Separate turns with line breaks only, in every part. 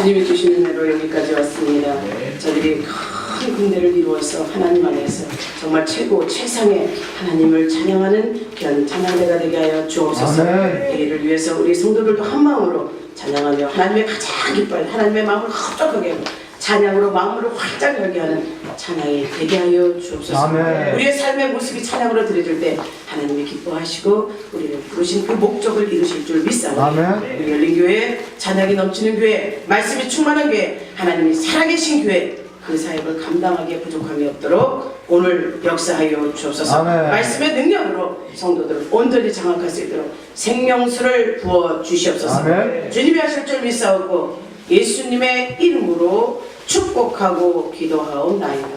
주님이 주시는 대로 여기까지 왔습니다. 저들이 큰 군대를 이루어서 하나님 안에서 정말 최고 최상의 하나님을 찬양하는 귀한 찬양대가 되게 하여 주옵소서. 이 일을 위해서 우리 성도들도 한 마음으로 찬양하며 하나님의 가장 기뻐하는 하나님의 마음을 흡족하게 하고 찬양으로 마음을 활짝 열게 하는 찬양이 되게 하여 주옵소서. 우리의 삶의 모습이 찬양으로 드려질 때 하나님이 기뻐하시고 우리를 부르신 그 목적을 이루실 줄 믿사오니 우리 열린교회 찬양이 넘치는 교회, 말씀이 충만한 교회, 하나님이 살아계신 교회, 그 사역을 감당하기에 부족함이 없도록 오늘 역사하여 주옵소서. 말씀의 능력으로 성도들을 온전히 장악할 수 있도록 생명수를 부어 주시옵소서. 주님이 하실 줄 믿사오고 예수님의 이름으로 축복하고 기도하옵나이다.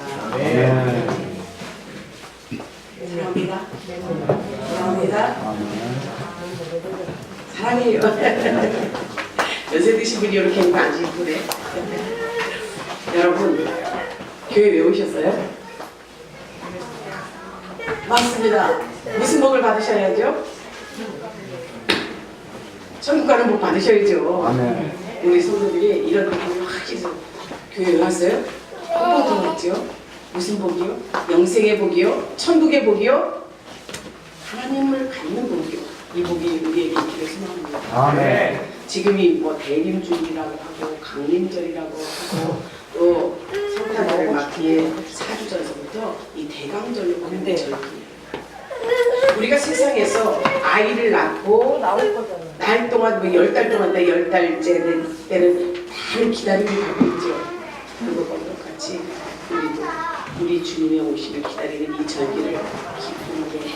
사랑합니다. 사랑합니다. 사랑해요. 연세 드신 분이 이렇게 하니까 안 이쁘네. 여러분, 교회 왜 오셨어요? 맞습니다. 무슨 복을 받으셔야죠? 천국 가는 복 받으셔야죠. 우리 성도들이 이런 복을 확 해서 교회에 왔어요? 복 들었죠? 무슨 복이요? 영생의 복이요? 천국의 복이요? 하나님을 갖는 복이요. 이 복이 우리에게 있기를 소망합니다. 지금이 뭐 대림주일이라고 하고 강림절이라고 하고 또 성탄절 막 뒤에 사주전서부터 이 대강절로 보는 절기예요. 우리가 세상에서 아이를 낳고 날 동안 뭐 10달 동안 10달째 때는 다 기다림을 하고 있죠. 그것과 똑같이 우리도 우리 주님의 오심을 기다리는 이 절기를 기쁘게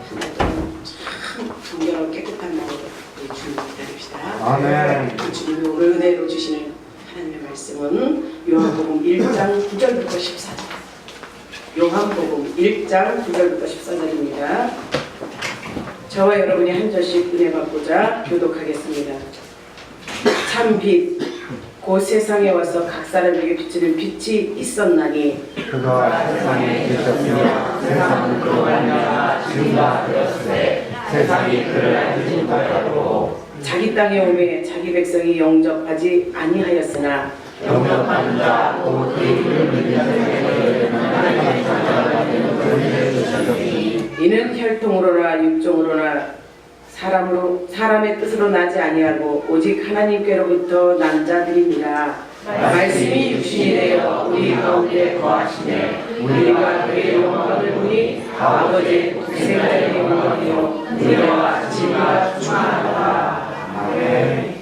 하나도 참 정결하고 깨끗한 마음으로 우리 주님을 기다립시다. 그 주님이 오늘 은혜로 주시는 하나님의 말씀은 요한복음 1장 9절부터 14절. 요한복음 1장 9절부터 14절입니다. 저와 여러분이 한 절씩 은혜 받고자 교독하겠습니다. 참 빛, 곧 세상에 와서 각 사람에게 비치는 빛이 있었나니
그가 세상에 계셨으며 세상은 그로 말미암아 지금과 되었으되 세상이 그를 알지 못하였고
자기 땅에 오매 자기 백성이 영접하지 아니하였으나
영접하는 자 곧 그의 이름을 믿는 자에게 하나님의 자녀가 되는 권세를 주셨으니
이는 혈통으로나 육종으로나 사람의 뜻으로 나지 아니하고 오직 하나님께로부터 난 자들이니라. 말씀이 육신이 되어 우리 가운데 거하시네 우리가 그의 영광을 보니 아버지의 독생자의 영광이요 우리와 지혜가 충만하다. 아멘.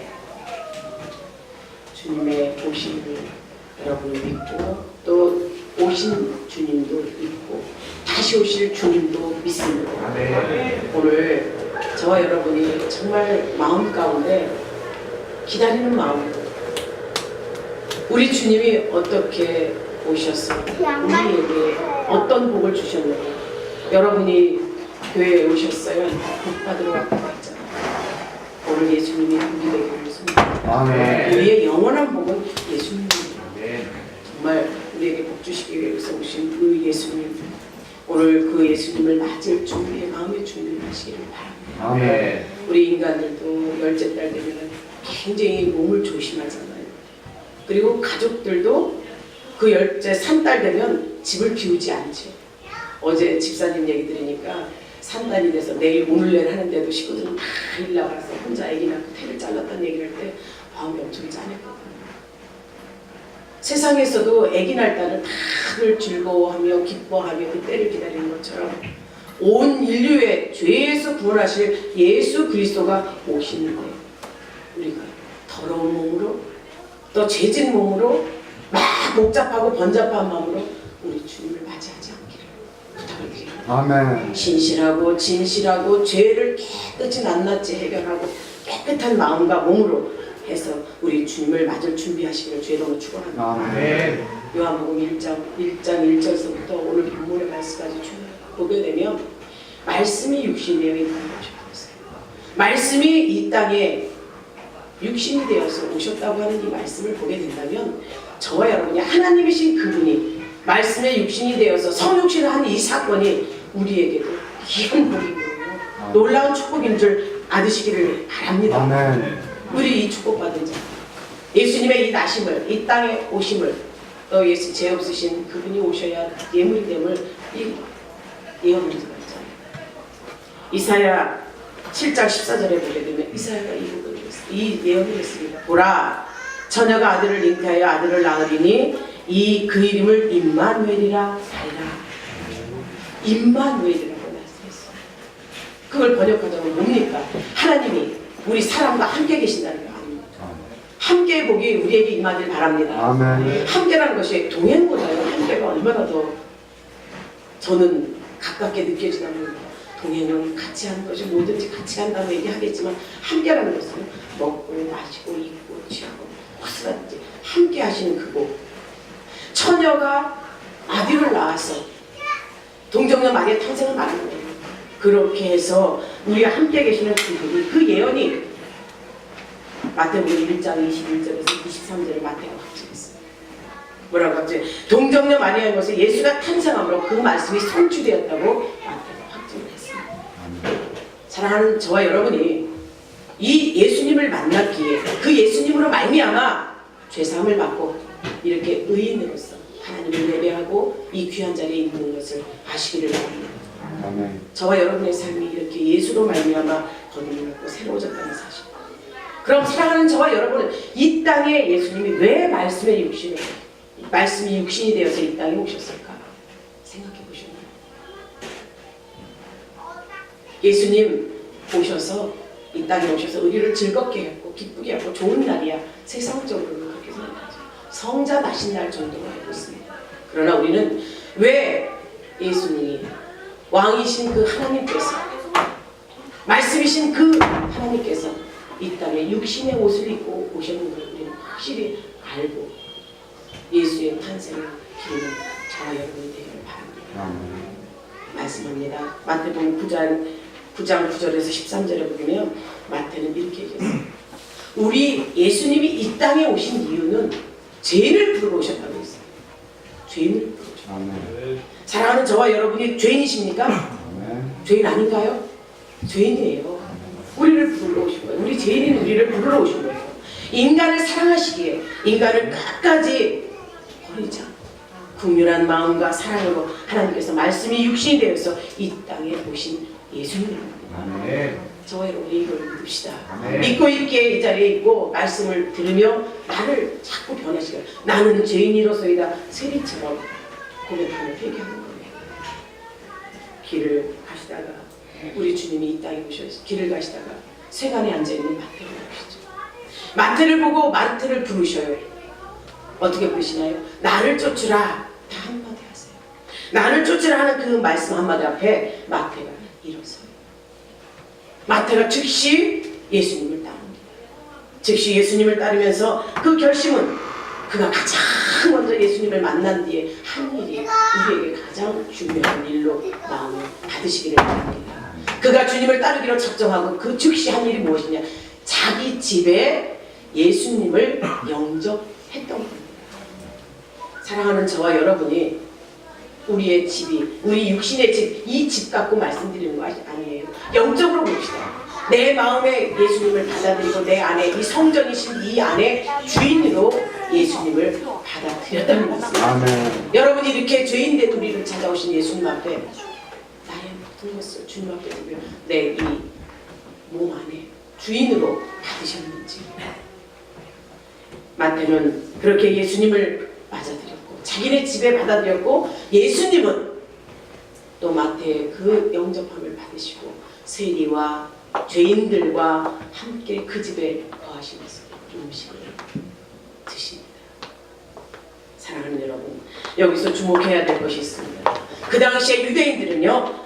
주님의 오심을 여러분이 믿고 또 오신 주님도 믿고 다시 오실 주님도 믿습니다. 오늘 저와 여러분이 정말 마음 가운데 기다리는 마음으로 우리 주님이 어떻게 오셔서 우리에게 어떤 복을 주셨는지 여러분이 교회에 오셨어요? 복 받으러 왔다고 했잖아요. 오늘 예수님이 복이 되기를 소망합니다. 우리의 영원한 복은 예수님입니다. 정말 우리에게 복 주시기 위해서 오신 그 예수님, 오늘 그 예수님을 맞을 준비의 마음의 준비를 하시기를 바랍니다. 우리 인간들도 열째 달 되면 굉장히 몸을 조심하잖아요. 그리고 가족들도 그 열째 3달 되면 집을 비우지 않죠. 어제 집사님 얘기 들으니까 3달이 돼서 내일 오늘날 하는데도 식구들은 다 일 나가서 혼자 아기 낳고 태를 잘랐다는 얘기를 할 때 마음이 엄청 짠했거든요. 세상에서도 아기 날 때는 다들 즐거워하며 기뻐하며 그 때를 기다리는 것처럼 온 인류의 죄에서 구원하실 예수 그리스도가 오시는데 우리가 더러운 몸으로 또 죄진 몸으로 막 복잡하고 번잡한 마음으로 우리 주님을 맞이하지 않기를 부탁을 드립니다. 신실하고 진실하고 죄를 깨끗이 낱낱이 해결하고 깨끗한 마음과 몸으로 해서 우리 주님을 맞을 준비하시기를 주의 이름으로 축원합니다. 요한복음 1장 1절서부터 오늘 본문의 말씀까지 보게 되면 말씀이 육신이 되어 있다는 것을 보세요. 말씀이 이 땅에 육신이 되어서 오셨다고 하는 이 말씀을 보게 된다면 저와 여러분이 하나님이신 그분이 말씀의 육신이 되어서 성육신을 한 이 사건이 우리에게도 귀한 복인 거예요. 놀라운 축복인 줄 아시기를 바랍니다. 우리 이 축복받은 자 예수님의 이 나심을, 이 땅에 오심을, 예수 죄 없으신 그분이 오셔야 예물이 됨을 이 예언을 들었잖아요. 이사야 7장 14절에 보게 되면 이사야가 이 예언을 했습니다. 보라, 처녀가 아들을 잉태하여 아들을 낳으리니 그 이름을 임마누엘이라 하리라. 임마누엘이라고 말씀했어요. 그걸 번역하자면 뭡니까? 하나님이 우리 사람과 함께 계신다는 거 아닙니까? 함께 복이 우리에게 임하길 바랍니다.
아멘.
함께라는 것이 동행보다요, 함께가 얼마나 더 저는 가깝게 느껴지냐면, 동행은 같이 하는 것이 뭐든지 같이 한다고 얘기하겠지만 함께라는 것은 먹고 마시고 입고 취하고 무엇이든지 함께 하시는 그곳. 처녀가 아들을 낳아서 동정녀 마리아 탄생을 말하는 거예요. 그렇게 해서 우리가 함께 계시는 그분이, 그 예언이 마태복음 1장 21절에서 23절에 마태가 확증했어요. 뭐라고 하지? 동정녀 마리아의 것에 예수가 탄생함으로 그 말씀이 성취되었다고 마태가 확증을 했습니다. 사랑하는 저와 여러분이 이 예수님을 만났기에 그 예수님으로 말미암아 죄사함을 받고 이렇게 의인으로서 하나님을 예배하고 이 귀한 자리에 있는 것을 아시기를 바랍니다.
아멘.
저와 여러분의 삶이 이렇게 예수로 말미암아 거듭나고 새로워졌다는 사실. 그럼 사랑하는 저와 여러분은 이 땅에 예수님이 왜 말씀이 육신이 되어서 이 땅에 오셨을까? 생각해 보셨나요? 예수님 오셔서 이 땅에 오셔서 우리를 즐겁게 했고 기쁘게 하고 좋은 날이야. 세상적으로는 그렇게 생각하죠. 성자 나신 날 정도로 알고 있습니다. 그러나 우리는 왜 예수님이 왕이신 그 하나님께서, 말씀이신 그 하나님께서 이 땅에 육신의 옷을 입고 오셨는지 우리는 확실히 알고 예수의 탄생을 기리는 저와 여러분이 되기를 바랍니다. 말씀합니다. 마태복음 9장 9절에서 13절에 보면 마태는 이렇게 얘기했어요. 우리 예수님이 이 땅에 오신 이유는 죄인을 부르러 오셨다고 했어요. 죄인을 부르러 오셨다. 사랑하는 저와 여러분이 죄인이십니까? 죄인 아닌가요? 죄인이에요. 우리를 부르러 오신 거예요. 우리 죄인인 우리를 부르러 오신 거예요. 인간을 사랑하시기에 인간을 끝까지 버리자 긍휼한 마음과 사랑으로 하나님께서 말씀이 육신이 되어서 이 땅에 오신 예수님입니다. 저와 여러분이 이걸 믿읍시다. 믿고 있기에 이 자리에 있고 말씀을 들으며 나를 자꾸 변화시켜요. 나는 죄인이로소이다. 세리처럼 고백하며 회개하는 거예요. 길을 가시다가 우리 주님이 이 땅에 오셔서 길을 가시다가 세간에 앉아있는 마태를 보시죠. 마태를 보고 마태를 부르셔요. 어떻게 부르시나요? 나를 쫓으라. 다 한마디 하세요. 나를 쫓으라 하는 그 말씀 한마디 앞에 마태가 일어서요. 마태가 즉시 예수님을 따릅니다. 즉시 예수님을 따르면서 그 결심은 그가 가장 먼저 예수님을 만난 뒤에 한 일이 우리에게 가장 중요한 일로 마음을 받으시기를 바랍니다. 그가 주님을 따르기로 작정하고 그 즉시 한 일이 무엇이냐? 자기 집에 예수님을 영접했던 겁니다. 사랑하는 저와 여러분이 우리의 집이, 우리 육신의 집, 이 집 갖고 말씀드리는 것이 아니에요. 영적으로 봅시다. 내 마음에 예수님을 받아들이고 내 안에 이 성전이신 이 안에 주인으로 예수님을 받아들였다는 것입니다.
아멘.
여러분이 이렇게 죄인된 우리를 찾아오신 예수님 앞에 나의 모든 것을 주님 앞에 두며 내 이 몸 안에 주인으로 받으셨는지. 마태는 그렇게 예수님을 맞아들였고 자기네 집에 받아들였고 예수님은 또 마태의 그 영접함을 받으시고 세리와 죄인들과 함께 그 집에 거하시면서 음식을 드십니다. 사랑하는 여러분, 여기서 주목해야 될 것이 있습니다. 그 당시에 유대인들은요,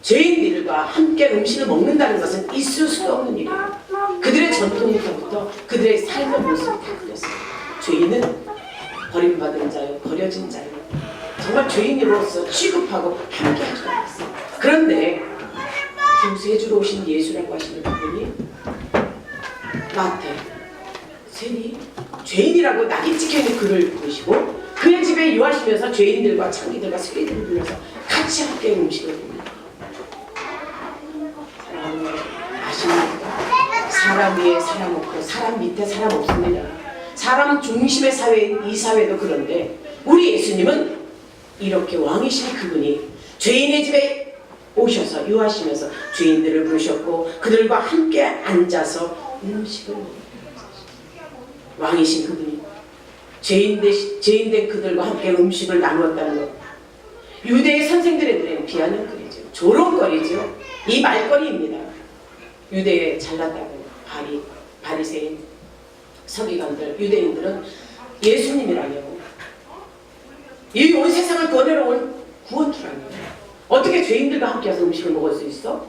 죄인들과 함께 음식을 먹는다는 것은 있을 수도 없는 일이에요. 그들의 전통부터 그들의 삶의 모습이 다 그랬어요. 죄인은 버림받은 자요, 버려진 자요, 정말 죄인으로서 취급하고 함께 하지 않았어요. 그런데 구세주로 오신 예수라고 하시는 분이 마태, 세리, 죄인이라고 낙이 찍혀있는 그를 부르시고 그의 집에 유하시면서 죄인들과 창기들과 세리들을 불러서 같이 함께 음식을 봅니다. 사랑하는 여러분, 아십니까? 사람 위에 사람 없고 사람 밑에 사람 없습니다. 사람 중심의 사회인 이 사회도 그런데 우리 예수님은 이렇게 왕이신 그분이 죄인의 집에 오셔서 유하시면서 죄인들을 부르셨고 그들과 함께 앉아서 음식을 먹었다. 왕이신 그분이 죄인 된 그들과 함께 음식을 나누었다는 것. 유대의 선생들에게는 비아냥거리죠. 조롱거리죠. 이 말거리입니다. 유대에 잘났다고 바리새인 서기관들 유대인들은 예수님이라뇨. 이 온 세상을 구원하러 온 구원주라뇨. 어떻게 죄인들과 함께해서 음식을 먹을 수 있어?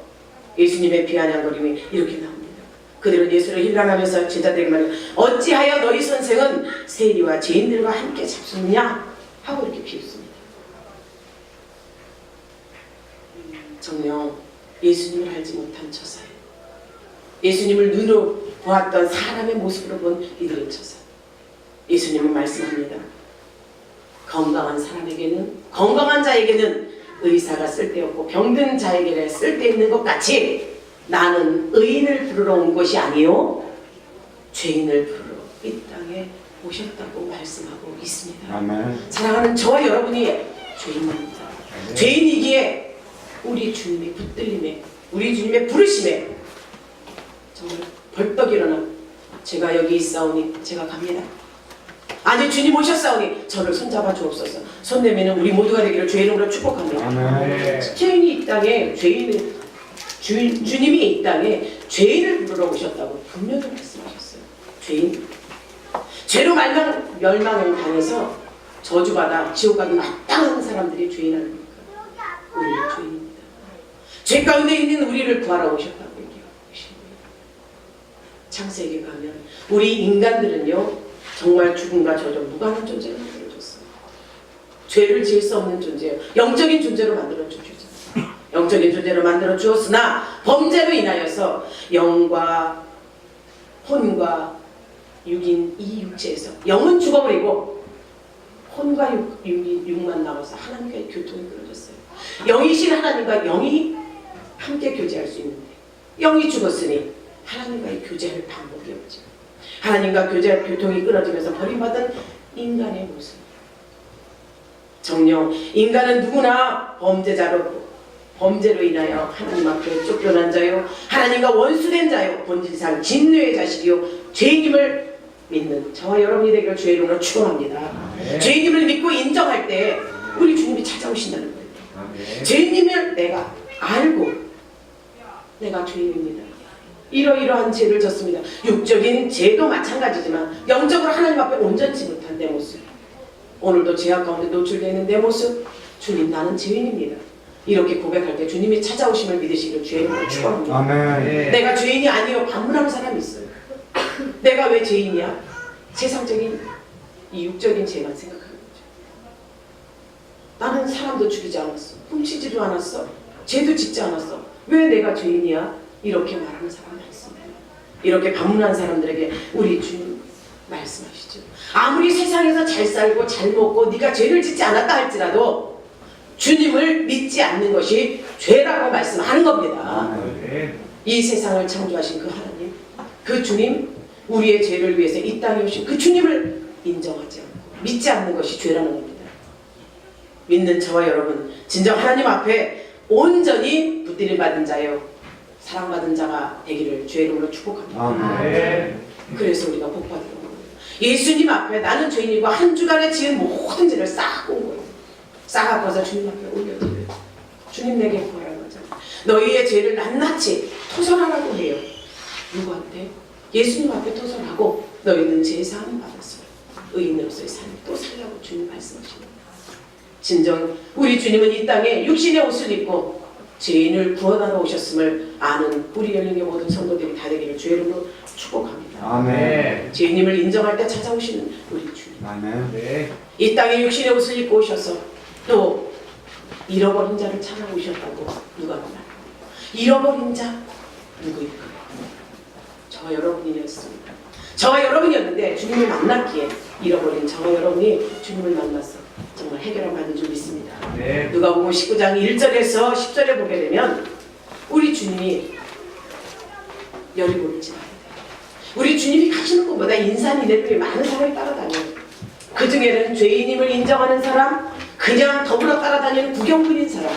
예수님의 비아냥거림이 이렇게 나옵니다. 그들은 예수를 힐난하면서 제자들에게 말해요. 어찌하여 너희 선생은 세리와 죄인들과 함께 잡수느냐? 하고 이렇게 비웃습니다. 정녕 예수님을 알지 못한 처사예요. 예수님을 눈으로 보았던 사람의 모습으로 본 이들의 처사. 예수님은 말씀합니다. 건강한 사람에게는, 건강한 자에게는 의사가 쓸데없고 병든 자에게는 쓸데있는 것 같이 나는 의인을 부르러 온 것이 아니요 죄인을 부르러 이 땅에 오셨다고 말씀하고 있습니다.
아멘.
사랑하는 저와 여러분이 죄인입니다. 죄인이기에 우리 주님의 붙들림에, 우리 주님의 부르심에 정말 벌떡 일어나 제가 여기 있사오니 제가 갑니다. 아니 주님 오셨사오니 저를 손잡아 주옵소서. 손 내미는 우리 모두가 되기를 주의 이름으로 축복합니다.
아멘.
죄인이 이 땅에 주님이 이 땅에 죄인을 부르러 오셨다고 분명히 말씀하셨어요. 죄인, 죄로 멸망을 당해서 저주받아 지옥 가는 마땅한 사람들이 죄인 아닙니까? 우리는 죄인입니다. 죄 가운데 있는 우리를 구하러 오셨다고 얘기하고 계십니다. 창세기에 가면 우리 인간들은요 정말 죽음과 저주 무관한 존재로 만들어졌어요. 죄를 지을 수 없는 존재예요. 영적인 존재로 만들어 주셨잖아요. 영적인 존재로 만들어 주었으나 범죄로 인하여서 영과 혼과 육인 이 육체에서 영은 죽어버리고 혼과 육만 남아서 하나님과의 교통이 끊어졌어요. 영이신 하나님과 영이 함께 교제할 수 있는데 영이 죽었으니 하나님과의 교제할 방법이 없죠. 하나님과 교통이 끊어지면서 버림받은 인간의 모습. 정녕 인간은 누구나 범죄로 인하여 하나님 앞에 쫓겨난 자요 하나님과 원수된 자요 본질상 진노의 자식이요 죄인임을 믿는 저와 여러분이 되기를 주의 이름으로 축원합니다. 죄인임을 믿고 인정할 때 우리 주님이 찾아오신다는 거예요. 죄인임을 내가 알고 내가 죄인입니다. 이러이러한 죄를 졌습니다. 육적인 죄도 마찬가지지만 영적으로 하나님 앞에 온전치 못한 내 모습, 오늘도 죄악 가운데 노출되어 있는 내 모습, 주님 나는 죄인입니다. 이렇게 고백할 때 주님이 찾아오심을 믿으시기를 주의 이름으로 축원합니다.
아멘.
내가 죄인이 아니요 반문하는 사람이 있어요. 내가 왜 죄인이야? 세상적인 이 육적인 죄만 생각하는 거죠. 나는 사람도 죽이지 않았어. 훔치지도 않았어. 죄도 짓지 않았어. 왜 내가 죄인이야? 이렇게 말하는 사람이 많습니다. 이렇게 반문한 사람들에게 우리 주님 말씀하시죠. 아무리 세상에서 잘 살고 잘 먹고 네가 죄를 짓지 않았다 할지라도 주님을 믿지 않는 것이 죄라고 말씀하는 겁니다. 이 세상을 창조하신 그 하나님, 그 주님, 우리의 죄를 위해서 이 땅에 오신 그 주님을 인정하지 않고 믿지 않는 것이 죄라는 겁니다. 믿는 저와 여러분, 진정 하나님 앞에 온전히 붙들림 받은 자요 사랑받은 자가 되기를 주의 이름으로 축복합니다. 그래서 우리가 복받으러 온 거예요. 예수님 앞에 나는 죄인이고 한 주간에 지은 모든 죄를 싹 온 거예요. 싹아서 주님 앞에 올려드려요. 주님 내게 구하라는 거죠. 너희의 죄를 낱낱이 토설하라고 해요. 누구한테? 예수님 앞에 토설하고 너희는 제사함 받았어요. 의인으로서의 삶을 또 살라고 주님 말씀하십니다. 진정 우리 주님은 이 땅에 육신의 옷을 입고 죄인을 구원하러 오셨음을 아는 우리 열린의 모든 성도들이 다 되기를 주의 이름으로 축복합니다.
아멘.
죄인임을 인정할 때 찾아오시는 우리 주님.
아멘.
이 땅에 육신의 옷을 입고 오셔서 또 잃어버린 자를 찾아오셨다고 누가 말합니까? 잃어버린 자 누구일까요? 저와 여러분이었습니다. 저와 여러분이었는데 주님을 만났기에 잃어버린 저와 여러분이 주님을 만나서 정말 해결을 받은 줄 믿습니다. 누가복음 19장 1절에서 10절에 보게 되면 우리 주님이 여리고를 지나야 돼요. 우리 주님이 가시는 것보다 인산인해들이 많은 사람이 따라다녀요. 그 중에는 죄인임을 인정하는 사람, 그냥 더불어 따라다니는 구경꾼인 사람,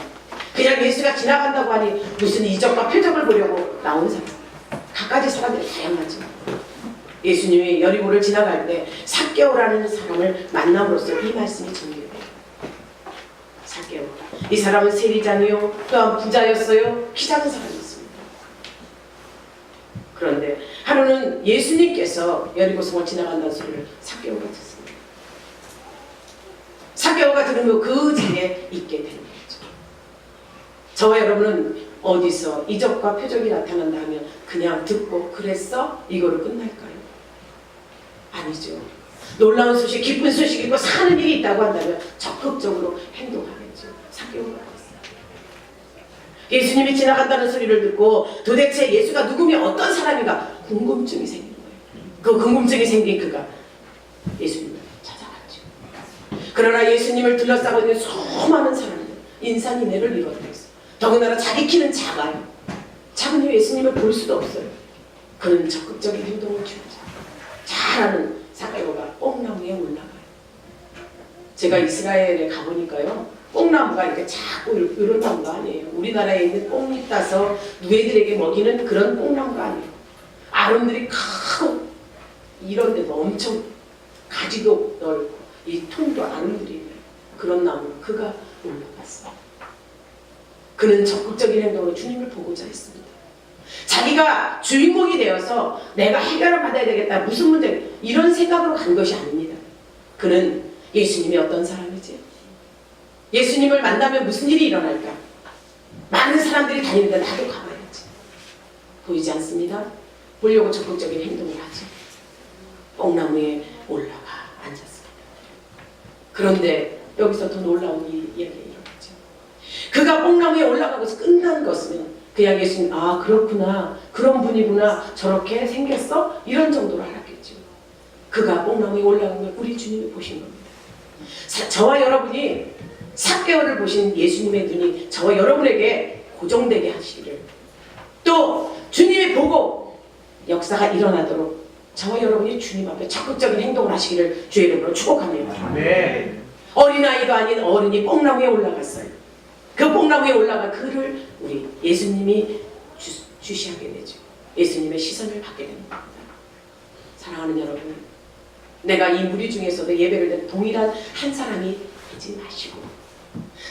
그냥 예수가 지나간다고 하니 무슨 이적과 표적을 보려고 나온 사람, 각가지 사람들이 다양하죠. 예수님이 여리고를 지나갈 때 삭개오라는 사람을 만남으로써 이 말씀이 전개돼요. 삭개오, 이 사람은 세리장이요 또한 부자였어요. 키 작은 사람이었습니다. 그런데 하루는 예수님께서 여리고성을 지나간다는 소리를 삭개오가 듣습니다. 삭개오가 들으며 그 집에 있게 되는 거죠. 저와 여러분은 어디서 이적과 표적이 나타난다 하면 그냥 듣고 그랬어? 이거로 끝날까요? 아니죠. 놀라운 소식, 기쁜 소식이 있고 사는 일이 있다고 한다면 적극적으로 행동하겠죠. 삭개오가 그랬어요. 예수님이 지나간다는 소리를 듣고 도대체 예수가 누구며 어떤 사람인가 궁금증이 생긴 거예요. 그 궁금증이 생긴 그가 예수님을 찾아갔죠. 그러나 예수님을 둘러싸고 있는 수많은 사람들, 인산인해를 이뤘다 했어요. 더군다나 자기 키는 작아요. 작으니 예수님을 볼 수도 없어요. 그는 적극적인 행동을 취하죠. 잘 아는 삭개오가 뽕나무에 올라가요. 제가 이스라엘에 가보니까요, 뽕나무가 이렇게 작고 이런 나무가 아니에요. 우리나라에 있는 뽕잎 따서 누에들에게 먹이는 그런 뽕나무가 아니에요. 아름들이 크고 이런 데도 엄청 가지도 넓고 이 통도 아름들이 있는 그런 나무로 그가 올라갔어요. 그는 적극적인 행동으로 주님을 보고자 했습니다. 자기가 주인공이 되어서 내가 해결을 받아야 되겠다, 무슨 문제, 이런 생각으로 간 것이 아닙니다. 그는 예수님이 어떤 사람이지? 예수님을 만나면 무슨 일이 일어날까? 많은 사람들이 다니는데 나도 가봐야지. 보이지 않습니다? 보려고 적극적인 행동을 하지. 뽕나무에 올라가 앉았습니다. 그런데 여기서 더 놀라운 이야기가 일어났죠. 그가 뽕나무에 올라가고서 끝난 것은 그냥 예수님, 아 그렇구나, 그런 분이구나, 저렇게 생겼어? 이런 정도로 알았겠죠. 그가 뽕나무에 올라간 걸 우리 주님이 보신 겁니다. 저와 여러분이 삭개오를 보신 예수님의 눈이 저와 여러분에게 고정되게 하시기를, 또 주님이 보고 역사가 일어나도록 저와 여러분이 주님 앞에 적극적인 행동을 하시기를 주의 이름으로 축복합니다.
네.
어린아이도 아닌 어른이 뽕나무에 올라갔어요. 그 뽕나무에 올라가 그를 우리 예수님이 주시하게 되죠. 예수님의 시선을 받게 됩니다. 사랑하는 여러분, 내가 이 무리 중에서도 예배를 드린 동일한 한 사람이 되지 마시고,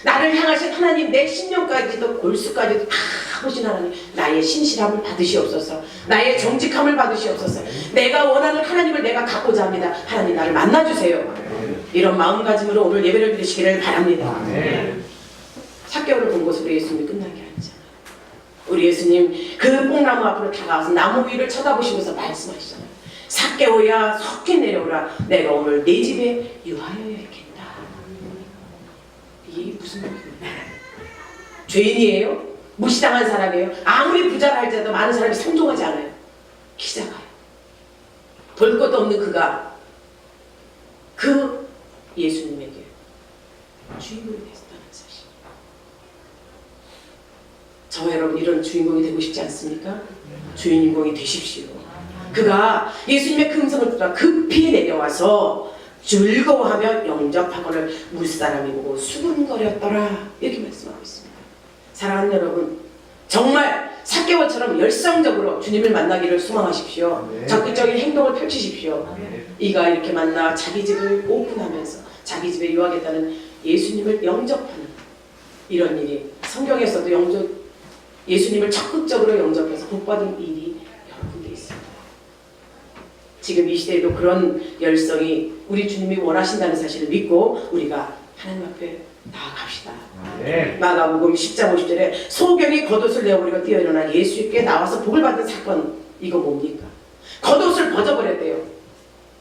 나를 향하신 하나님, 내 심령까지도 골수까지도 다 보신 하나님, 나의 신실함을 받으시옵소서, 나의 정직함을 받으시옵소서, 내가 원하는 하나님을 내가 갖고자 합니다. 하나님 나를 만나주세요. 이런 마음가짐으로 오늘 예배를 드리시기를 바랍니다. 삭개오를 본 것으로 예수님이 끝나게 하잖아요. 우리 예수님 그 뽕나무 앞으로 다가와서 나무 위를 쳐다보시면서 말씀하시잖아요. 삭개오야 속히 내려오라, 내가 오늘 내 집에 유하여야겠다. 이게 무슨 말이에요? 죄인이에요? 무시당한 사람이에요? 아무리 부자라 할지라도 많은 사람이 상종하지 않아요. 키 작아요. 볼 것도 없는 그가 그 예수님에게 주인공이 됐다는 사실. 저와 여러분 이런 주인공이 되고 싶지 않습니까? 주인공이 되십시오. 그가 예수님의 그 음성을 듣다 급히 내려와서 즐거워하며 영접하고는 무사람이 보고 수군거렸더라, 이렇게 말씀하고 있습니다. 사랑하는 여러분, 정말 삭개오처럼 열성적으로 주님을 만나기를 소망하십시오. 적극적인 행동을 펼치십시오. 이가 이렇게 만나 자기 집을 오픈하면서 자기 집에 유하겠다는 예수님을 영접하는 이런 일이 성경에서도 예수님을 적극적으로 영접해서 복받은 일이 여러 군데 있습니다. 지금 이 시대에도 그런 열성이 우리 주님이 원하신다는 사실을 믿고 우리가 하나님 앞에 나아갑시다. 마가복음 10장 50절에 소경이 겉옷을 내어버리고 뛰어일어나 예수께 나와서 복을 받은 사건, 이거 뭡니까? 겉옷을 벗어버렸대요.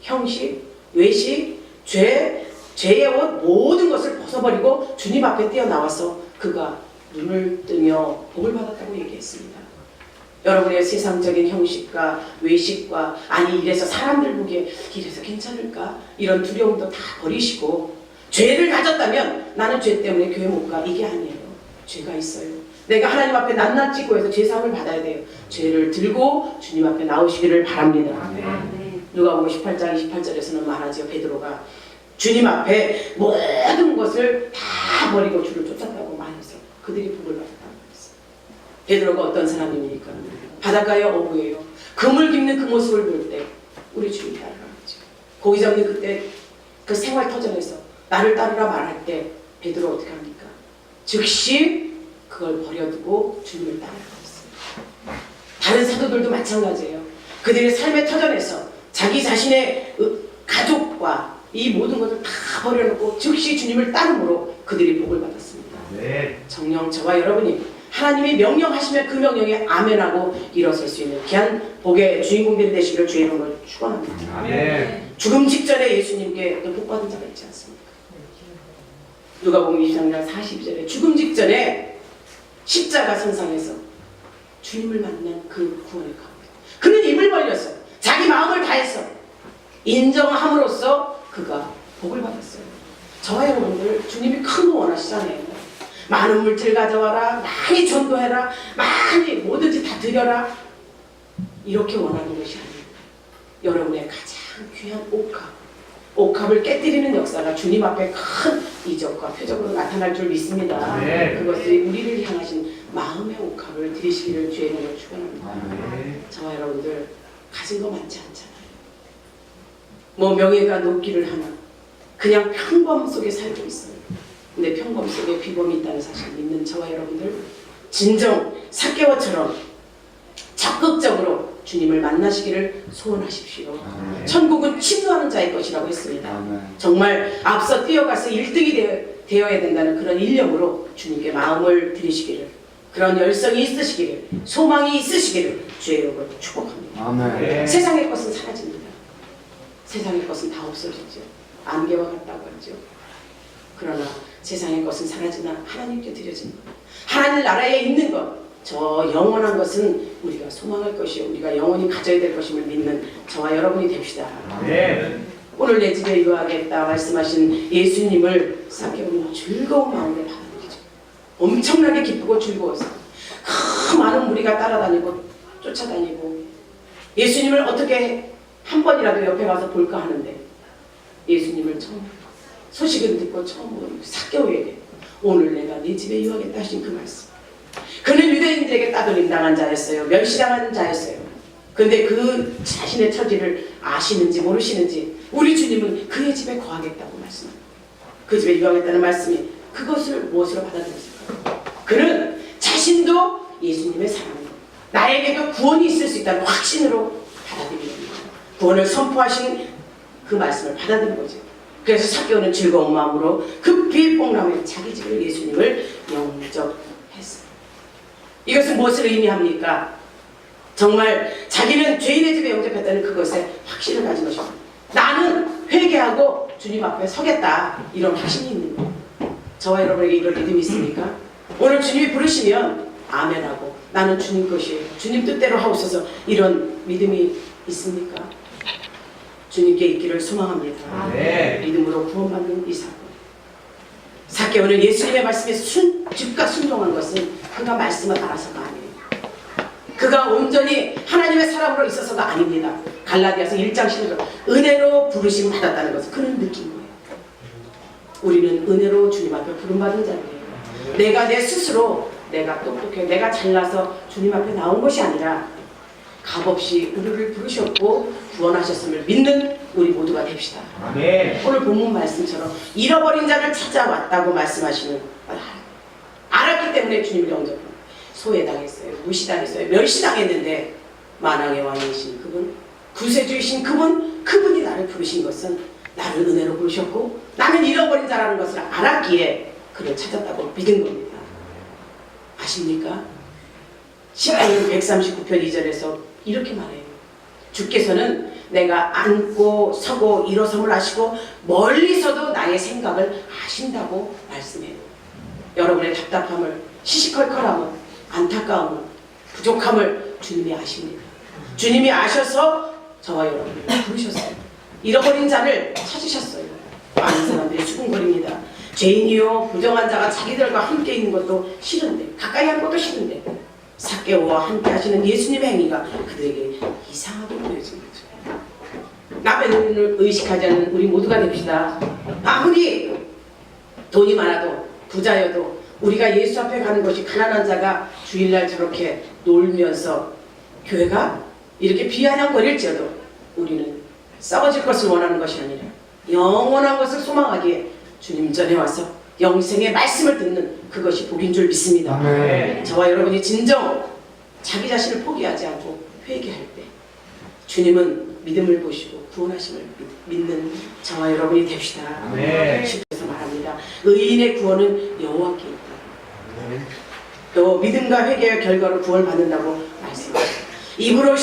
형식, 외식, 죄의 옷 모든 것을 벗어버리고 주님 앞에 뛰어나와서 그가 눈을 뜨며 복을 받았다고 얘기했습니다. 여러분의 세상적인 형식과 외식과, 아니 이래서 사람들 보기에 이래서 괜찮을까, 이런 두려움도 다 버리시고, 죄를 가졌다면 나는 죄 때문에 교회 못 가, 이게 아니에요. 죄가 있어요. 내가 하나님 앞에 낱낱이 고해서 죄사함을 받아야 돼요. 죄를 들고 주님 앞에 나오시기를 바랍니다. 누가복음 18장 28절에서는 말하죠. 베드로가 주님 앞에 모든 것을 다 버리고 주를 쫓았다고 말해서 그들이 복을 받았다고 했어요. 베드로가 어떤 사람입니까? 바닷가의 어부예요. 그물 깁는 그 모습을 볼 때 우리 주님 따라가죠. 고기 잡는 그때 그 생활 터전에서 나를 따르라 말할 때 베드로 어떻게 합니까? 즉시 그걸 버려두고 주님을 따라갔어요. 다른 사도들도 마찬가지예요. 그들의 삶의 터전에서 자기 자신의 가족과 이 모든 것을 다 버려놓고 즉시 주님을 따름으로 그들이 복을 받았습니다. 정녕 저와 여러분이 하나님이 명령하시면 그 명령에 아멘하고 일어설 수 있는 귀한 복의 주인공들이 되시기를 주의 이름으로 축원합니다.
아멘.
죽음 직전에 예수님께 또 복받은 자가 있지 않습니까? 누가복음 23장 42절에 죽음 직전에 십자가 선상에서 주님을 만난 그 구원의 가운데 그는 입을 벌렸어요. 자기 마음을 다해서 인정함으로써 그가 복을 받았어요. 저와 여러분들 주님이 큰 거 원하시잖아요. 많은 물질 가져와라, 많이 전도해라, 많이 뭐든지 다 드려라, 이렇게 원하는 것이 아니에요. 여러분의 가장 귀한 옥합을 깨뜨리는 역사가 주님 앞에 큰 이적과 표적으로 나타날 줄 믿습니다. 그것이 우리를 향하신 마음의 옥합을 드리시기를 주의 이름으로 축원합니다. 저와 여러분들 가진 거 많지 않잖아요. 뭐 명예가 높기를 하나 그냥 평범 속에 살고 있어요. 근데 평범 속에 비범이 있다는 사실을 믿는 저와 여러분들 진정 삭개오처럼 적극적으로 주님을 만나시기를 소원하십시오. 천국은 침노하는 자의 것이라고 했습니다. 정말 앞서 뛰어가서 1등이 되어야 된다는 그런 일념으로 주님께 마음을 드리시기를, 그런 열성이 있으시기를, 소망이 있으시기를 주의 이름으로 축복합니다. 세상의 것은 사라집니다. 세상의 것은 다 없어지죠. 안개와 같다고 하죠. 그러나 세상의 것은 사라지나 하나님께 드려진 것, 하나님 나라에 있는 것, 저 영원한 것은 우리가 소망할 것이요 우리가 영원히 가져야 될 것임을 믿는 저와 여러분이 됩시다. 오늘 내 집에 유하겠다 말씀하신 예수님을 삭개오는 즐거운 마음으로 받아들이죠. 엄청나게 기쁘고 즐거워서 그 많은 무리가 따라다니고 쫓아다니고 예수님을 어떻게 한 번이라도 옆에 가서 볼까 하는데 예수님을 처음 소식은 듣고 처음 본 삭개오에게 오늘 내가 네 집에 유하겠다 하신 그 말씀, 그는 유대인들에게 따돌림 당한 자였어요. 멸시당한 자였어요. 근데 그 자신의 처지를 아시는지 모르시는지 우리 주님은 그의 집에 거하겠다고 말씀합니다. 그 집에 유하겠다는 말씀이 그것을 무엇으로 받아들였을까요? 그는 자신도 예수님의 사람이고 나에게도 구원이 있을 수 있다는 확신으로 받아들입니다. 구원을 선포하신 그 말씀을 받아들인 거죠. 그래서 삭개오는 즐거운 마음으로 급히 뽕나무에 자기 집을 예수님을 영접했어요. 이것은 무엇을 의미합니까? 정말 자기는 죄인의 집에 영접했다는 그것에 확신을 가진 것입니다. 나는 회개하고 주님 앞에 서겠다, 이런 확신이 있는 거예요. 저와 여러분에게 이런 믿음이 있습니까? 오늘 주님이 부르시면 아멘하고 나는 주님 것이에요, 주님 뜻대로 하옵소서, 이런 믿음이 있습니까? 주님께 있기를 소망합니다. 믿음으로 구원받는 이 사건, 삭개오는 예수님의 말씀에 즉각 순종한 것은 그가 말씀을 알아서가 아니에요. 그가 온전히 하나님의 사람으로 있어서가 아닙니다. 갈라디아서 1장 10절 은혜로 부르심 받았다는 것을 그는 느낀 거예요. 우리는 은혜로 주님 앞에 부름받은 자들이에요. 내가 내 스스로 내가 똑똑해 내가 잘나서 주님 앞에 나온 것이 아니라 값없이 우리를 부르셨고 구원하셨음을 믿는 우리 모두가 됩시다. 오늘 본문 말씀처럼 잃어버린 자를 찾아왔다고 말씀하시는, 알았기 때문에 주님을 영접합니다. 소외당했어요, 무시당했어요, 멸시당했는데 만왕의 왕이신 그분, 구세주이신 그분이 나를 부르신 것은 나를 은혜로 부르셨고 나는 잃어버린 자라는 것을 알았기에 그를 찾았다고 믿은 겁니다. 아십니까? 시편 139편 2절에서 이렇게 말해요. 주께서는 내가 앉고 서고 일어섬을 아시고 멀리서도 나의 생각을 아신다고 말씀해요. 여러분의 답답함을, 시시컬컬함을, 안타까움을, 부족함을 주님이 아십니다. 주님이 아셔서 저와 여러분을 부르셨어요. 잃어버린 자를 찾으셨어요. 많은 사람들이 수군거립니다. 죄인이요 부정한 자가 자기들과 함께 있는 것도 싫은데, 가까이 하는 것도 싫은데 삭개오와 함께 하시는 예수님의 행위가 그들에게 이상하게 보여진 거죠. 남의 눈을 의식하지 않는 우리 모두가 됩시다. 아무리 돈이 많아도 부자여도 우리가 예수 앞에 가는 것이, 가난한 자가 주일날 저렇게 놀면서 교회가 이렇게 비아냥거릴지어도 우리는 썩어질 것을 원하는 것이 아니라 영원한 것을 소망하기에 주님 전에 와서 영생의 말씀을 듣는 그것이 복인 줄 믿습니다.
아멘.
저와 여러분이 진정 자기 자신을 포기하지 않고 회개할 때 주님은 믿음을 보시고 구원하심을 믿는 저와 여러분이 됩시다.
네.
그래서 말합니다. 의인의 구원은 여호와께 있다. 또 믿음과 회개의 결과로 구원을 받는다고 말씀하십니다. 입으로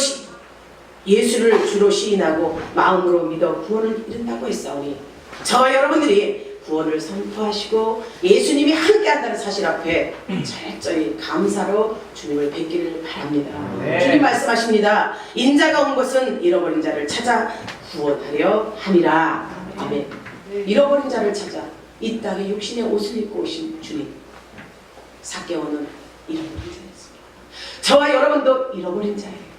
예수를 주로 시인하고 마음으로 믿어 구원을 이룬다고 했사오니 저와 여러분들이 구원을 선포하시고 예수님이 함께한다는 사실 앞에 철저히 감사로 주님을 뵙기를 바랍니다.
네.
주님 말씀하십니다. 인자가 온 것은 잃어버린 자를 찾아 구원하려 함이라. 아멘. 잃어버린 자를 찾아 이 땅에 육신의 옷을 입고 오신 주님, 삭개오는 잃어버린 자였습니다. 저와 여러분도 잃어버린 자예요.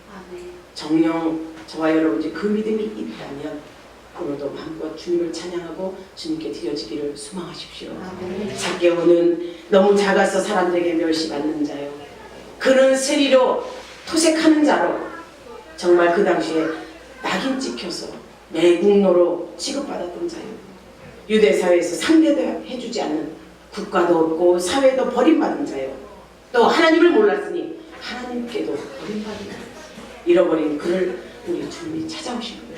정녕 저와 여러분이 그 믿음이 있다면 오늘도 마음껏 주님을 찬양하고 주님께 드려지기를 소망하십시오. 삭개오는 너무 작아서 사람들에게 멸시받는 자요, 그는 세리로 토색하는 자로, 정말 그 당시에 낙인 찍혀서 매국노로 취급받았던 자요, 유대 사회에서 상대도 해주지 않는, 국가도 없고 사회도 버림받은 자요, 또 하나님을 몰랐으니 하나님께도 버림받은 자요, 잃어버린 그를 우리 주님이 찾아오신 거예요.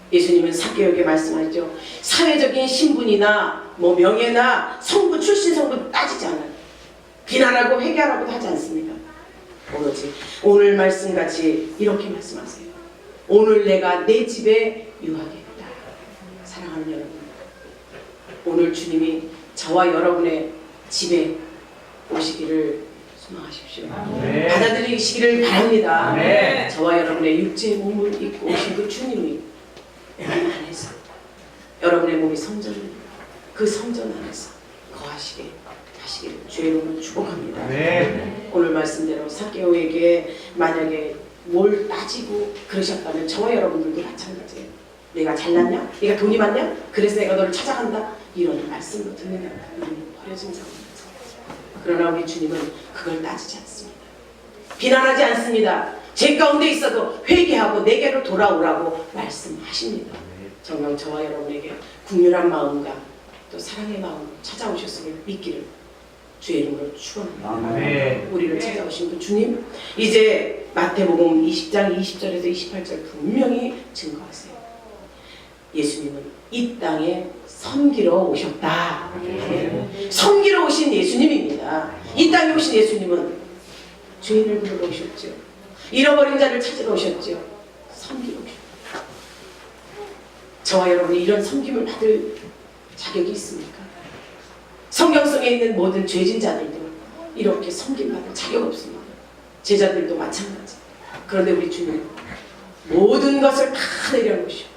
예수님은 삭개오에게 말씀하죠. 사회적인 신분이나 명예나 성분, 출신 성분 따지지 않아요. 비난하고 회개하라고도 하지 않습니다. 오로지 오늘 말씀같이 이렇게 말씀하세요. 오늘 내가 내 집에 유하겠다. 사랑하는 여러분, 오늘 주님이 저와 여러분의 집에 오시기를 소망하십시오.
네.
받아들이시기를 바랍니다.
네.
저와 여러분의 육체의 몸을 입고 오신 그 주님이 우리 안에서, 여러분의 몸이 성전입니다. 그 성전 안에서 거하시게 하시기를 주의 이름으로 축복합니다.
네.
오늘 말씀대로 삭개오에게 만약에 뭘 따지고 그러셨다면 저와 여러분들도 마찬가지예요. 내가 잘났냐? 내가 돈이 많냐? 그래서 내가 너를 찾아간다? 이런 말씀도 듣느냐? 우리는 버려진 자입니다. 그러나 우리 주님은 그걸 따지지 않습니다. 비난하지 않습니다. 제 가운데 있어도 회개하고 내게로 돌아오라고 말씀하십니다. 정말 저와 여러분에게 국률한 마음과 또 사랑의 마음으로 찾아오셨음을 믿기를 주의 이름으로 축원합니다.
네.
우리를 찾아오신 그 주님, 이제 마태복음 20장 20절에서 28절 분명히 증거하세요. 예수님은 이 땅에 섬기러 오셨다. 섬기러 오신 예수님입니다. 이 땅에 오신 예수님은 죄인을 부르러 오셨죠. 잃어버린 자를 찾으러 오셨죠. 섬기러 오셨다. 저와 여러분이 이런 섬김을 받을 자격이 있습니까? 성경 속에 있는 모든 죄진 자들도 이렇게 섬김받을 자격 없습니다. 제자들도 마찬가지. 그런데 우리 주님은 모든 것을 다 내려놓으시고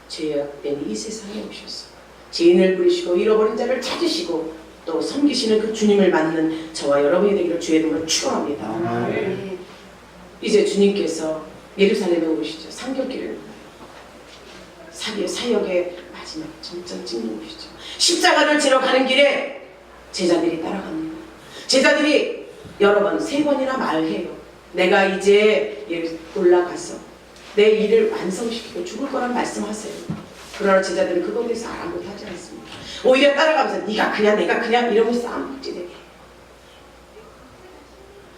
죄악된 이 세상에 오셔서 죄인을 부르시고 잃어버린 자를 찾으시고 또 섬기시는 그 주님을 맞는 저와 여러분이 되기를 주의 이름으로 축원합니다. 이제 주님께서 예루살렘에 오시죠. 상결길을 사역의 마지막 정점 찍는 곳이죠. 십자가를 지러 가는 길에 제자들이 따라갑니다. 제자들이 여러 번, 3번이나 말해요. 내가 이제 올라가서 내 일을 완성시키고 죽을 거란 말씀하세요. 그러나 제자들은 그거에 대해서 아랑곳하지 않습니다. 오히려 따라가면서 네가 그냐 내가 그냐 이러면서 싸움복지되게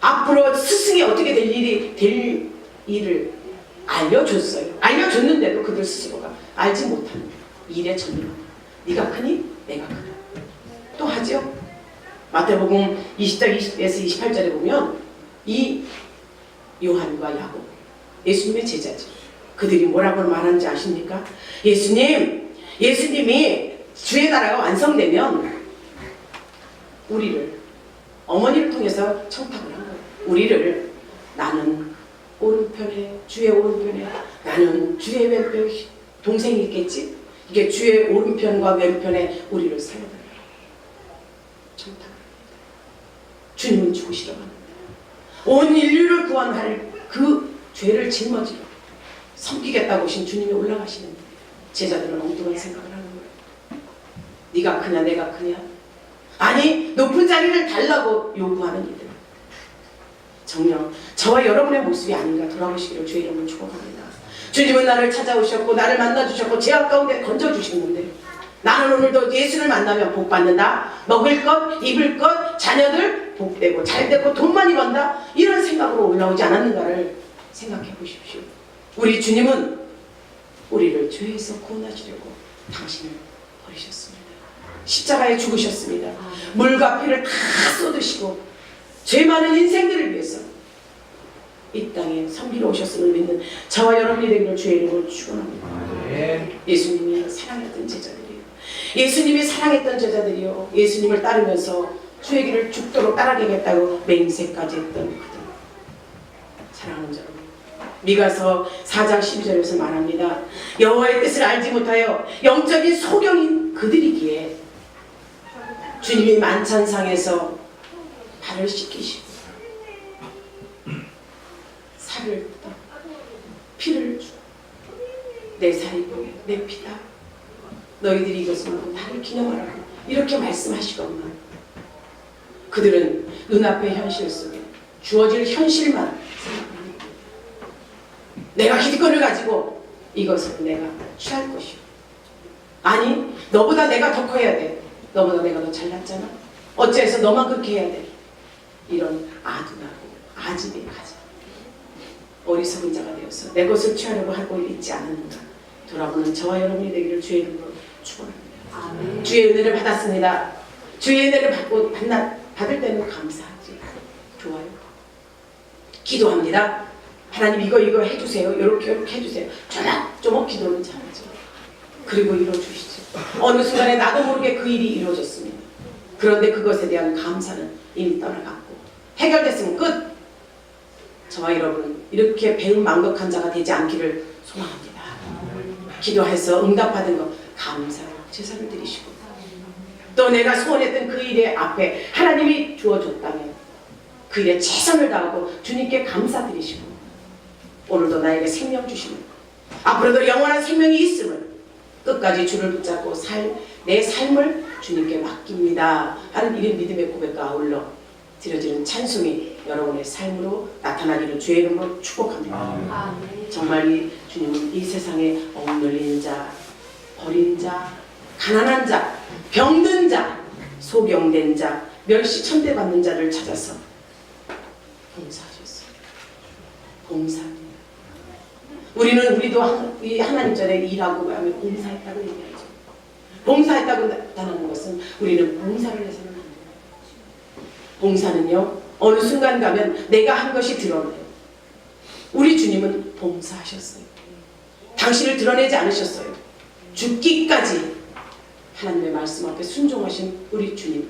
앞으로 스승이 어떻게 될 일을 알려줬어요. 알려줬는데도 그들 스스로가 알지 못하는 일에 전념합니다. 네가 크니 내가 크다. 또 하죠. 마태복음 20장 20에서 28절에 보면 이 요한과 야곱, 예수님의 제자죠. 그들이 뭐라고 말하는지 아십니까? 예수님이 주의 나라가 완성되면 우리를, 어머니를 통해서 청탁을 한 거예요. 우리를, 나는 오른편에, 주의 오른편에, 나는 주의 왼편에 동생이 있겠지? 이게 주의 오른편과 왼편에 우리를 살려달라. 청탁합니다. 주님은 죽으시러 가는데 온 인류를 구원할 그 죄를 짊어지러 섬기겠다고 오신 주님이 올라가시는데 제자들은 엉뚱한 생각을 하는 거예요. 네가 크냐 내가 크냐? 아니 높은 자리를 달라고 요구하는 이들. 정녕 저와 여러분의 모습이 아닌가 돌아보시기를 주의 이름으로 축복합니다. 주님은 나를 찾아오셨고 나를 만나주셨고 죄악 가운데 건져주셨는데 나는 오늘도 예수를 만나면 복 받는다. 먹을 것, 입을 것, 자녀들 복되고 잘되고 돈 많이 번다. 이런 생각으로 올라오지 않았는가를 생각해 보십시오. 우리 주님은 우리를 죄에서 구원하시려고 당신을 버리셨습니다. 십자가에 죽으셨습니다. 물과 피를 다 쏟으시고 죄 많은 인생들을 위해서 이 땅에 섬기러 오셨음을 믿는 저와 여러분이 되기를 주의 이름으로 축원합니다. 예수님이 사랑했던 제자들이요. 예수님이 사랑했던 제자들이요. 예수님을 따르면서 주의 길을 죽도록 따라가겠다고 맹세까지 했던 그들. 사랑하는 여러분. 미가서 4장 12절에서 말합니다. 여호와의 뜻을 알지 못하여 영적인 소경인 그들이기에 주님이 만찬상에서 발을 씻기시고 살을 뜯어 피를 주고 내 살이 보여 내 피다 너희들이 이것을 먹고 나를 기념하라고 이렇게 말씀하시건만 그들은 눈앞의 현실 속에 주어질 현실만 생각합니다. 내가 기득권을 가지고 이것을 내가 취할 것이오. 아니 너보다 내가 더 커야 돼. 너보다 내가 더 잘났잖아. 어째서 너만 그렇게 해야 돼. 이런 아둔하고 아집에 가자. 어리석은 자가 되어서 내 것을 취하려고 하고 있지 않은가 돌아보는 저와 여러분이 되기를 주의 이름으로 축원합니다. 주의 은혜를 받았습니다. 주의 은혜를 받을 때는 감사하지. 좋아요. 기도합니다. 하나님 이거 해주세요. 이렇게 해주세요. 조목조목 기도는 잘하죠. 그리고 이루어주시죠. 어느 순간에 나도 모르게 그 일이 이루어졌습니다. 그런데 그것에 대한 감사는 이미 떠나갔고 해결됐으면 끝. 저와 여러분 이렇게 배은망덕한 자가 되지 않기를 소망합니다. 기도해서 응답받은 것 감사로 제사를 드리시고 또 내가 소원했던 그 일의 앞에 하나님이 주어줬다면 그 일에 최선을 다하고 주님께 감사드리시고 오늘도 나에게 생명 주시는 앞으로도 영원한 생명이 있음을 끝까지 주를 붙잡고 내 삶을 주님께 맡깁니다 하는 이런 믿음의 고백과 아울러 드려지는 찬송이 여러분의 삶으로 나타나기를 주의 이름으로 축복합니다. 정말 이 주님은 이 세상에 억눌린 자, 버린 자, 가난한 자, 병든 자, 소경된 자, 멸시천대받는 자를 찾아서 봉사하셨어요. 봉사합니다. 우리도 이 하나님 전에 일하고 하면 봉사했다고 얘기하죠. 봉사했다고 나타나는 것은 우리는 봉사를 해서는 안 돼요. 봉사는요 어느 순간 가면 내가 한 것이 드러나요. 우리 주님은 봉사하셨어요. 당신을 드러내지 않으셨어요. 죽기까지 하나님의 말씀 앞에 순종하신 우리 주님,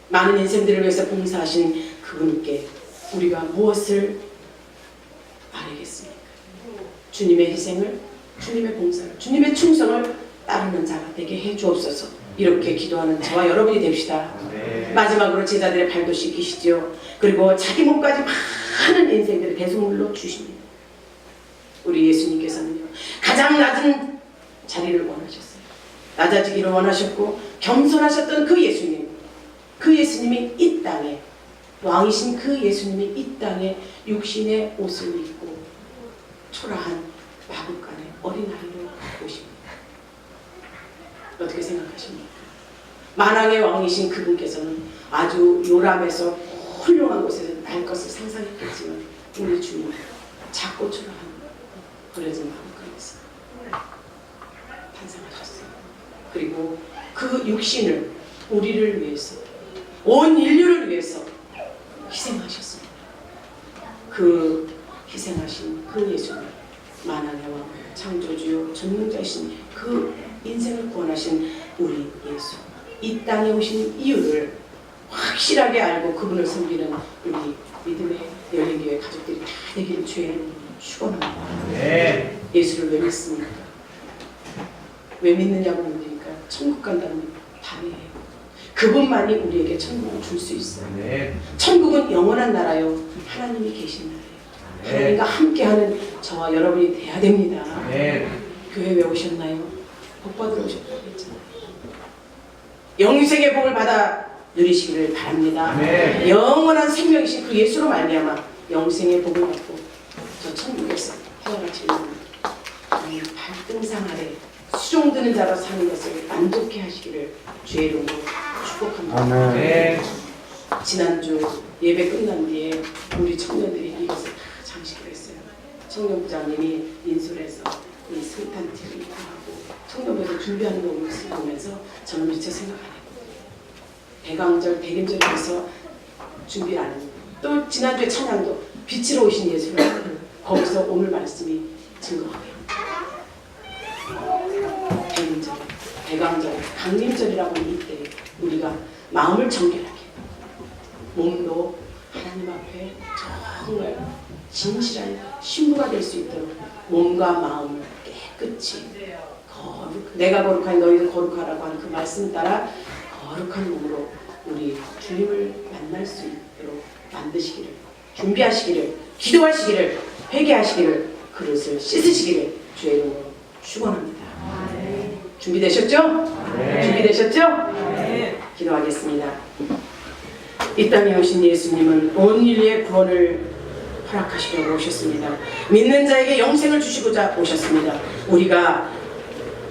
많은 인생들을 위해서 봉사하신 그분께 우리가 무엇을 말하겠습니까? 주님의 희생을, 주님의 봉사를, 주님의 충성을 따르는 자가 되게 해주옵소서. 이렇게 기도하는 저와 여러분이 됩시다. 마지막으로 제자들의 발도 씻기시죠. 그리고 자기 몸까지 많은 인생들을 대속물로 주십니다. 우리 예수님께서는요 가장 낮은 자리를 원하셨어요. 낮아지기를 원하셨고 겸손하셨던 그 예수님이 이 땅에 왕이신 그 예수님이 이 땅에 육신의 옷을 입고 초라한 마구간의 어린아이로 오십니다. 어떻게 생각하십니까? 만왕의 왕이신 그분께서는 아주 요람해서 훌륭한 곳에서 날 것을 상상했겠지만 우리 주님은 작고 초라한 버려진 마구간에서 탄생하셨어요. 그리고 그 육신을 우리를 위해서 온 인류를 위해서 희생하셨습니다. 그 희생하신 그 예수님 만왕의 왕 창조주요 전능자이신 그 인생을 구원하신 우리 예수 이 땅에 오신 이유를 확실하게 알고 그분을 섬기는 우리 믿음의 열린교회 가족들이 다 되기를 주의 이름으로 축원합니다. 예수를 왜 믿습니까? 왜 믿느냐고 묻으니까 천국 간다는 답이에요. 그분만이 우리에게 천국을 줄 수 있어요.
네.
천국은 영원한 나라요. 하나님이 계신 나라예요. 하나님과 함께하는 저와 여러분이 돼야 됩니다.
네.
교회 왜 오셨나요? 복 받으러 오셨다고 했잖아요. 영생의 복을 받아 누리시기를 바랍니다.
네.
영원한 생명이신 그 예수로 말미암아 영생의 복을 받고 저 천국에서 태어나시는 하나님 발등상 아래 수종드는 자로 사는 것을 만족해 하시기를 주의 이름으로 축복합니다.
아멘. 네.
지난주 예배 끝난 뒤에 우리 청년들이 이것을 다 장식을 했어요. 청년부장님이 인솔해서 이 성탄티를 입고 하고 청년부에서 준비하는 거 보면서 저는 미처 생각 안 했고 대강절, 대림절에서 준비 안 했고 또 지난주에 찬양도 빛으로 오신 예수를 거기서 오늘 말씀이 증거하게 대림절, 대강절, 강림절이라고 하는 이때 우리가 마음을 정결하게 몸도 하나님 앞에 정말 진실한 신부가 될 수 있도록 몸과 마음을 깨끗이 내가 거룩하니 너희도 거룩하라고 하는 그 말씀 따라 거룩한 몸으로 우리 주님을 만날 수 있도록 만드시기를 준비하시기를 기도하시기를 회개하시기를 그릇을 씻으시기를 주의 이름으로 축원합니다. 준비되셨죠?
네.
준비되셨죠? 기도하겠습니다. 이 땅에 오신 예수님은 온 인류의 구원을 허락하시려고 오셨습니다. 믿는 자에게 영생을 주시고자 오셨습니다. 우리가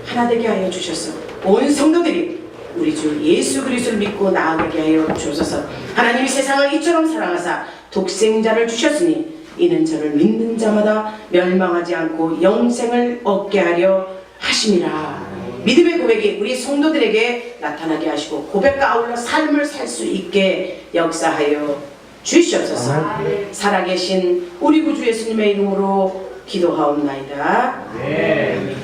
하나 되게 하여 주셔서 온 성도들이 우리 주 예수 그리스도를 믿고 나아가게 하여 주셔서 하나님이 세상을 이처럼 사랑하사 독생자를 주셨으니 이는 저를 믿는 자마다 멸망하지 않고 영생을 얻게 하려 하심이라. 믿음의 고백이 우리 성도들에게 나타나게 하시고 고백과 아울러 삶을 살 수 있게 역사하여 주시옵소서. 살아계신 우리 구주 예수님의 이름으로 기도하옵나이다.
네.